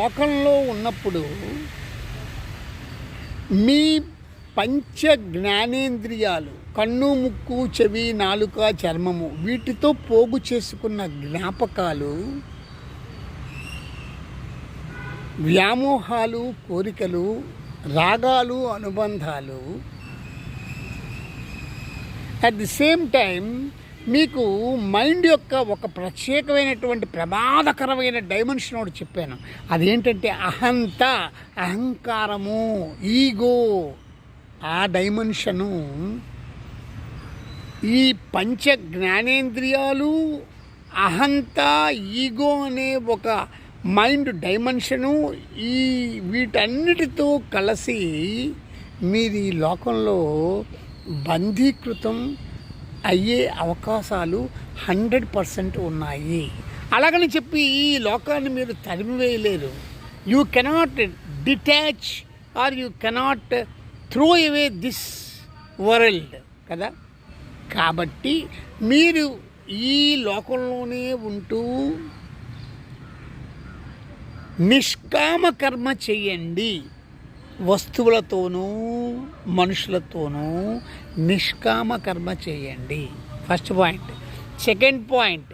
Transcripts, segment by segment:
లోకంలో ఉన్నప్పుడు మీ పంచ జ్ఞానేంద్రియాలు కన్ను, ముక్కు, చెవి, నాలుక, చర్మము వీటితో పోగు చేసుకున్న జ్ఞాపకాలు, వ్యామోహాలు, కోరికలు, రాగాలు, అనుబంధాలు అట్ ది సేమ్ టైం మీకు మైండ్ యొక్క ఒక ప్రత్యేకమైనటువంటి ప్రమాదకరమైన డైమెన్షన్ ఒకటి చెప్పాను. అదేంటంటే అహంత, అహంకారము, ఈగో. ఆ డైమెన్షను ఈ పంచ జ్ఞానేంద్రియాలు, అహంత, ఈగో అనే ఒక మైండ్ డైమెన్షను వీటన్నిటితో కలిసి మీరు ఈ లోకంలో బంధీకృతం అయ్యే అవకాశాలు 100% ఉన్నాయి. అలాగని చెప్పి ఈ లోకాన్ని మీరు తరిమివేయలేరు. You cannot detach or you cannot throw away this world కదా. కాబట్టి మీరు ఈ లోకంలోనే ఉంటూ నిష్కామ కర్మ చేయండి. వస్తువులతోనూ మనుషులతోనూ నిష్కామ కర్మ చేయండి. First point. సెకండ్ పాయింట్,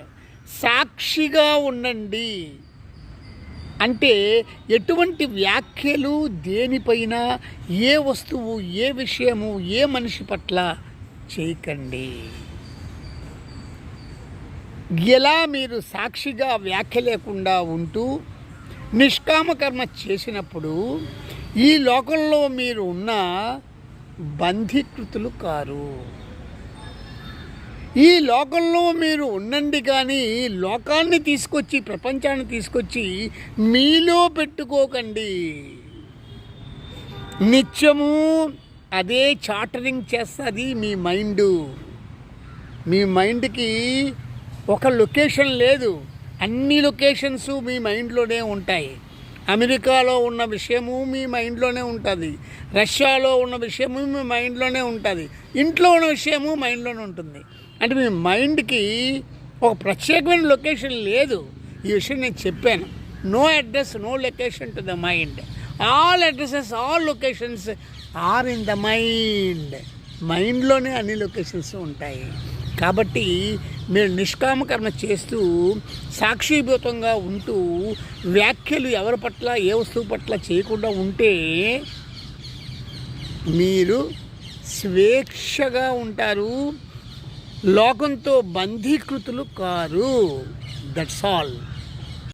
సాక్షిగా ఉండండి. అంటే ఎటువంటి వ్యాఖ్యలు దేనిపైన, ఏ వస్తువు, ఏ విషయము, ఏ మనిషి పట్ల చేయకండి. ఎలా మీరు సాక్షిగా వ్యాఖ్య లేకుండా ఉంటూ నిష్కామ కర్మ చేసినప్పుడు ఈ లోకంలో మీరు ఉన్న బంధీకృతులు కారు. ఈ లోకంలో మీరు ఉండండి, కానీ లోకాన్ని తీసుకొచ్చి, ప్రపంచాన్ని తీసుకొచ్చి మీలో పెట్టుకోకండి. నిత్యము అదే చాటరింగ్ చేస్తుంది మీ మైండ్. మీ మైండ్కి ఒక లొకేషన్ లేదు, అన్ని లొకేషన్స్ మీ మైండ్లోనే ఉంటాయి. అమెరికాలో ఉన్న విషయము మీ మైండ్లోనే ఉంటుంది, రష్యాలో ఉన్న విషయము మీ మైండ్లోనే ఉంటుంది, ఇంట్లో ఉన్న విషయము మైండ్లోనే ఉంటుంది. అంటే మీ మైండ్కి ఒక ప్రత్యేకమైన లొకేషన్ లేదు. ఈ విషయం నేను చెప్పాను. No address, no location to the mind. All addresses, all locations are in the mind. మైండ్లోనే అన్ని లొకేషన్స్ ఉంటాయి. కాబట్టి మీరు నిష్కామ కర్మ చేస్తూ సాక్షిభూతంగా ఉంటూ వ్యాఖ్యలు ఎవరి పట్ల, ఏ వస్తువు పట్ల చేయకుండా ఉంటే మీరు స్వేచ్ఛగా ఉంటారు, లోకంతో బంధీకృతులు కారు. That's all.